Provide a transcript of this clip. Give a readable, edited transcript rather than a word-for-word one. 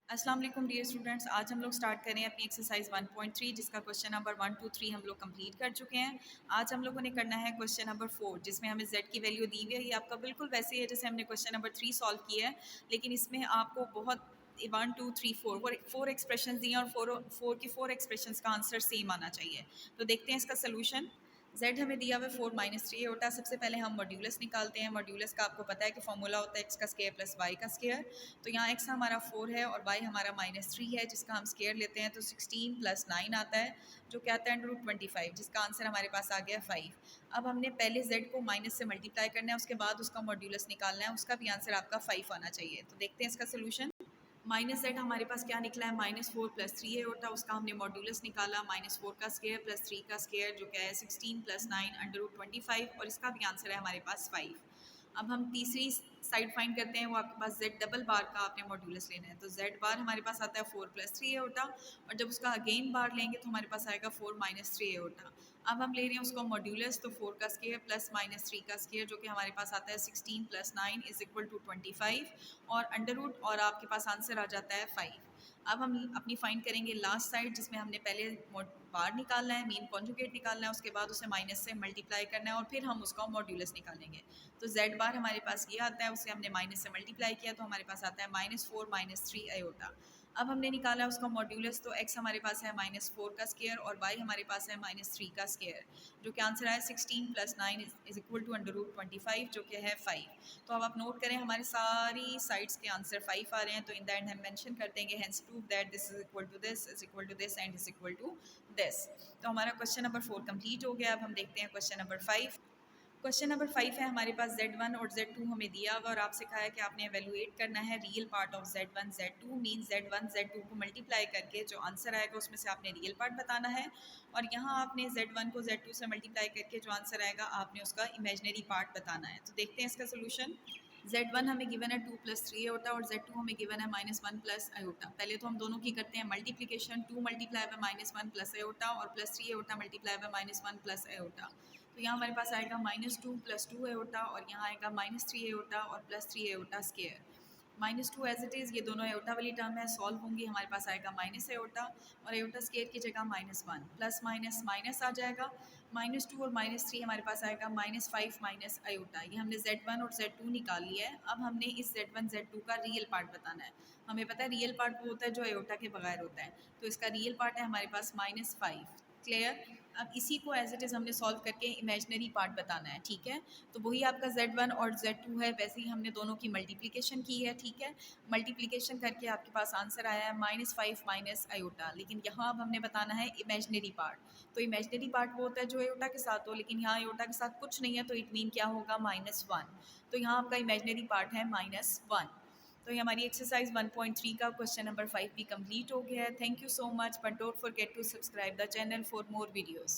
अस्सलाम वालेकुम dear students. आज हम लोग स्टार्ट करें अपनी एक्सरसाइज 1.3 जिसका क्वेश्चन नंबर 1 2 3 हम लोग कंप्लीट कर चुके हैं। आज हम लोगों ने करना है क्वेश्चन नंबर 4 जिसमें हमें z की वैल्यू दी हुई है। ये आपका बिल्कुल वैसे ही है जैसे हमने क्वेश्चन नंबर 3 सॉल्व किया है, लेकिन इसमें आपको बहुत 1 2 3 4 फोर एक्सप्रेशन दिए और फोर की फोर एक्सप्रेशन का आंसर सेम आना चाहिए। तो देखते हैं इसका सोल्यूशन। z हमें दिया हुआ है 4 - 3 होता है। सबसे पहले हम मॉड्यूलस निकालते हैं। मॉड्यूलस का आपको पता है कि फॉर्मूला होता है x का स्क्वायर प्लस y का स्क्वायर। तो यहाँ x हमारा 4 है और y हमारा -3 है, जिसका हम स्क्वायर लेते हैं तो 16 + 9 आता है, जो क्या आता है √25, जिसका आंसर हमारे पास आ गया 5। अब हमने पहले z को माइनस से मल्टीप्लाई करना है, उसके बाद उसका मॉड्यूलस निकालना है, उसका भी आंसर आपका 5 आना चाहिए। तो देखते हैं इसका सोल्यूशन। -z हमारे पास क्या निकला है -4 + 3a होता है, उसका हमने मॉड्यूलस निकाला -4 का स्क्वायर प्लस 3 का स्क्वायर, जो क्या है 16 + 9 √25, और इसका भी आंसर है हमारे पास 5। अब हम तीसरी साइड फाइंड करते हैं, वो आपके पास z डबल बार का आपने मॉड्यूलस लेना है। तो z बार हमारे पास आता है 4 + 3a होता, और जब उसका अगेन बार लेंगे तो हमारे पास आएगा 4 - 3a होता। अब हम ले रहे हैं उसको मॉड्यूलस, तो 4 का स्क्वायर प्लस -3 का स्क्वायर, जो कि हमारे पास आता है 16 + 9 = 25, और अंडर रूट, और आपके पास आंसर आ जाता है 5। अब हम अपनी फाइंड करेंगे लास्ट साइड, जिसमें हमने पहले बार निकालना है, मीन कॉन्जुगेट निकालना है, उसके बाद उसे माइनस से मल्टीप्लाई करना है, और फिर हम उसका मॉड्यूलस निकालेंगे। तो z बार हमारे पास ये आता है, उसे हमने माइनस से मल्टीप्लाई किया तो हमारे पास आता है -4 - 3 आयोटा। अब हमने निकाला उसका मॉड्यूलस, तो x हमारे पास है -4 का स्क्वायर और y हमारे पास है -3 का स्क्वायर, जो कि आंसर आया 16 + 9 = √25, जो कि है 5। तो अब आप नोट करें, हमारे सारी साइड्स के आंसर 5 आ रहे हैं। तो इन द एंड हम मेंशन कर देंगे hence prove that this is equal to this is equal to this and is equal to this. तो हमारा क्वेश्चन नंबर 4 कंप्लीट हो गया। अब हम देखते हैं क्वेश्चन नंबर 5। क्वेश्चन नंबर 5 है हमारे पास z1 और z2 हमें दिया हुआ, और आपसे कहा है कि आपने एवेलुएट करना है real part of z1 z2, mean z1 z2 को मल्टीप्लाई करके जो आंसर आएगा उसमें से आपने रियल पार्ट बताना है, और यहाँ आपने z1 को z2 से मल्टीप्लाई करके जो आंसर आएगा आपने उसका इमेजनरी पार्ट बताना है। तो देखते हैं इसका सोल्यूशन। z1 हमें गिवन है 2 + 3 होता है, और z2 हमें गिवन है -1 + आयोटा। पहले तो हम दोनों की करते हैं मल्टीप्लिकेशन। 2 मल्टीप्लाई बाय -1 + आयोटा, और +3 आयोटा मल्टीप्लाई बाय -1 + आयोटा। तो यहाँ हमारे पास आएगा -2 + 2 आयोटा, और यहाँ आएगा -3 आयोटा और +3 iota square. -2 as it is, ये दोनों आयोटा वाली टर्म है, सॉल्व होंगी, हमारे पास आएगा माइनस आयोटा, और आयोटा स्क्वायर की जगह -1, प्लस माइनस माइनस आ जाएगा। -2 और -3 हमारे पास आएगा -5 माइनस आयोटा। ये हमने z1 और z2 निकाल लिया है। अब हमने इस z1 z2 का रियल पार्ट बताना है। हमें पता है रियल पार्ट वो होता है जो आयोटा के बगैर होता है, तो इसका रियल पार्ट है हमारे पास -5। क्लियर। अब इसी को एज इट इज़ हमने सॉल्व करके इमेजनरी पार्ट बताना है, ठीक है। तो वही आपका z1 और z2 है, वैसे ही हमने दोनों की मल्टीप्लिकेशन की है, ठीक है। मल्टीप्लिकेशन करके आपके पास आंसर आया है -5 माइनस आयोटा, लेकिन यहाँ अब हमने बताना है इमेजनरी पार्ट। तो इमेजनरी पार्ट वो होता है जो आयोटा के साथ हो, लेकिन यहाँ आयोटा के साथ कुछ नहीं है, तो इट मीन क्या होगा -1। तो यहाँ आपका इमेजनरी पार्ट है -1। तो ये हमारी एक्सरसाइज 1.3 का क्वेश्चन नंबर 5 भी कंप्लीट हो गया है। Thank you so much, but don't forget to subscribe the channel for more videos.